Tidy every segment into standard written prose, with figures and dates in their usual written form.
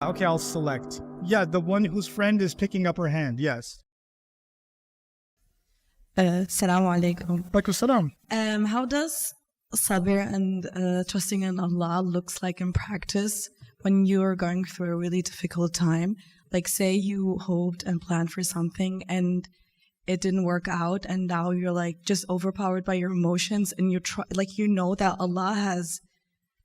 Okay, I'll select. Yeah, the one whose friend is picking up her hand. Yes. Assalamu alaikum. Walaikum salam. How does sabr and trusting in Allah looks like in practice when you're going through a really difficult time? Like, say you hoped and planned for something and it didn't work out, and now you're like just overpowered by your emotions, and you know that Allah has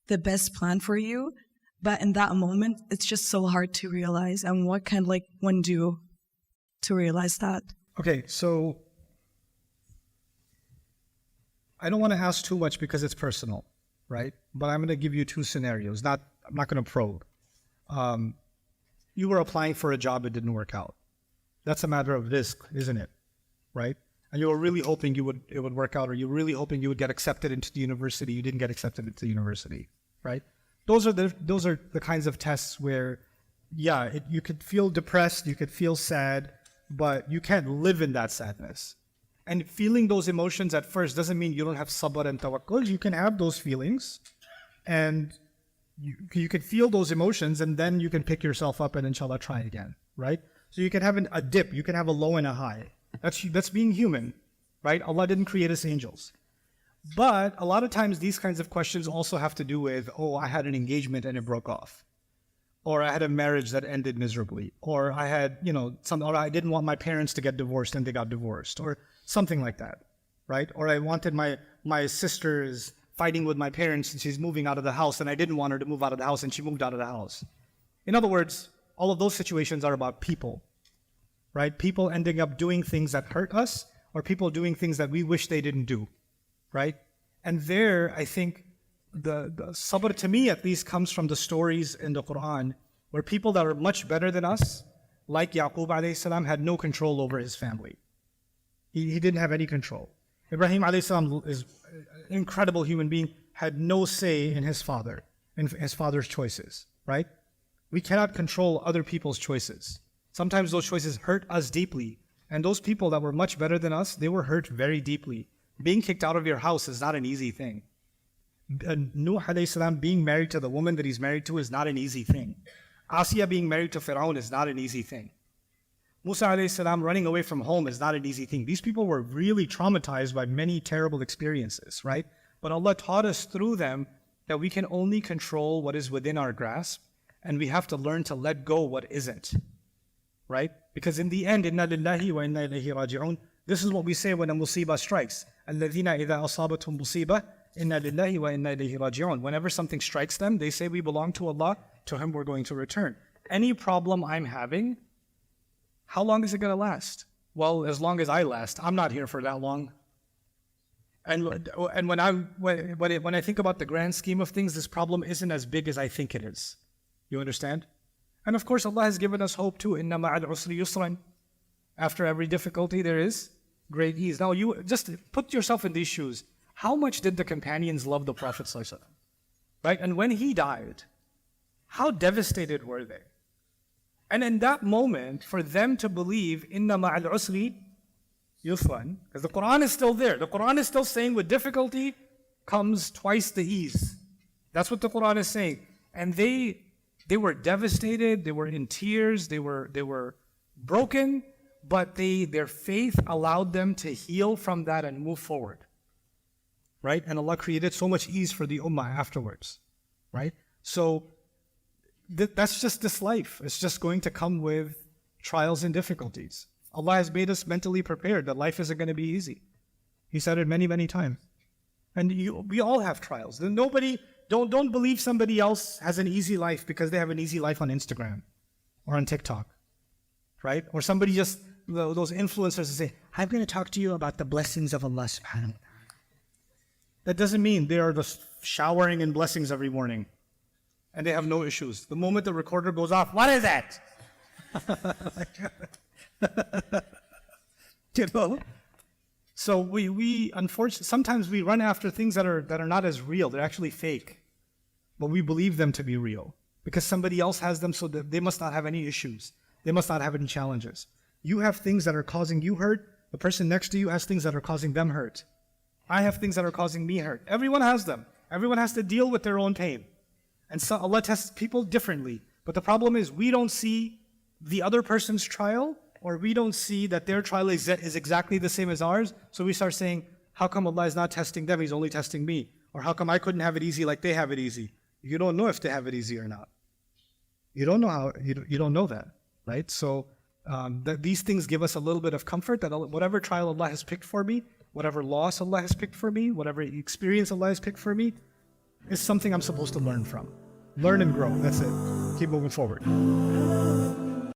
the best plan for you, but in that moment it's just so hard to realize. And what can one do to realize that? Okay, so I don't want to ask too much because it's personal, right? But I'm going to give you two scenarios. I'm not going to probe. You were applying for a job, it didn't work out. That's a matter of risk, isn't it? Right? And you were really hoping it would work out, or you were really hoping you would get accepted into the university. You didn't get accepted into the university, right? Those are the kinds of tests where, yeah, you could feel depressed, you could feel sad, but you can't live in that sadness. And feeling those emotions at first doesn't mean you don't have sabr and tawakkul. You can have those feelings, and you can feel those emotions, and then you can pick yourself up and inshallah try again, right? So you can have a dip, you can have a low and a high. That's being human, right? Allah didn't create us angels. But a lot of times these kinds of questions also have to do with, oh, I had an engagement and it broke off. Or I had a marriage that ended miserably. Or I had, or I didn't want my parents to get divorced and they got divorced. Or something like that, right? Or I wanted my sister's fighting with my parents and she's moving out of the house, and I didn't want her to move out of the house and she moved out of the house. In other words, all of those situations are about people, right? People ending up doing things that hurt us, or people doing things that we wish they didn't do, right? And there, I think the sabr, to me at least, comes from the stories in the Quran where people that are much better than us, like Yaqub alayhi salam, had no control over his family. He didn't have any control. Ibrahim alayhi salam is an incredible human being, had no say in his father's choices, right? We cannot control other people's choices. Sometimes those choices hurt us deeply. And those people that were much better than us, they were hurt very deeply. Being kicked out of your house is not an easy thing. Nuh alayhi salam being married to the woman that he's married to is not an easy thing. Asiya being married to Fir'aun is not an easy thing. Musa alayhi salam running away from home is not an easy thing. These people were really traumatized by many terrible experiences, right? But Allah taught us through them that we can only control what is within our grasp, and we have to learn to let go what isn't, right? Because in the end, inna lillahi wa inna ilayhi raji'un, this is what we say when a musibah strikes. Alladhina idha asabatum musibah, inna lillahi wa inna ilayhi raji'un. Whenever something strikes them, they say we belong to Allah, to Him we're going to return. Any problem I'm having, how long is it going to last? Well, as long as I last. I'm not here for that long. And when I think about the grand scheme of things, this problem isn't as big as I think it is. You understand? And of course, Allah has given us hope too. Inna ma'al usri yusran. After every difficulty, there is great ease. Now, you just put yourself in these shoes. How much did the companions love the Prophet ﷺ? Right? And when he died, how devastated were they? And in that moment, for them to believe, Inna ma'al usri yusran, because the Quran is still there. The Quran is still saying with difficulty comes twice the ease. That's what the Quran is saying. And they were devastated, they were in tears, they were broken, but their faith allowed them to heal from that and move forward. Right? And Allah created so much ease for the ummah afterwards. Right? So that's just this life. It's just going to come with trials and difficulties. Allah has made us mentally prepared that life isn't going to be easy. He said it many, many times. And we all have trials. Don't believe somebody else has an easy life because they have an easy life on Instagram or on TikTok, right? Or somebody just, those influencers say, I'm going to talk to you about the blessings of Allah subhanahu wa ta'ala. That doesn't mean they are just showering in blessings every morning and they have no issues. The moment the recorder goes off, what is that? You know? So we unfortunately, sometimes we run after things that are not as real. They're actually fake. But we believe them to be real because somebody else has them, so that they must not have any issues. They must not have any challenges. You have things that are causing you hurt. The person next to you has things that are causing them hurt. I have things that are causing me hurt. Everyone has them. Everyone has to deal with their own pain. And so Allah tests people differently. But the problem is we don't see the other person's trial, or we don't see that their trial is exactly the same as ours. So we start saying, how come Allah is not testing them? He's only testing me. Or how come I couldn't have it easy like they have it easy? You don't know if they have it easy or not. You don't know how, you don't know that, right? So these things give us a little bit of comfort that whatever trial Allah has picked for me, whatever loss Allah has picked for me, whatever experience Allah has picked for me, is something I'm supposed to learn from. Learn and grow, that's it. Keep moving forward.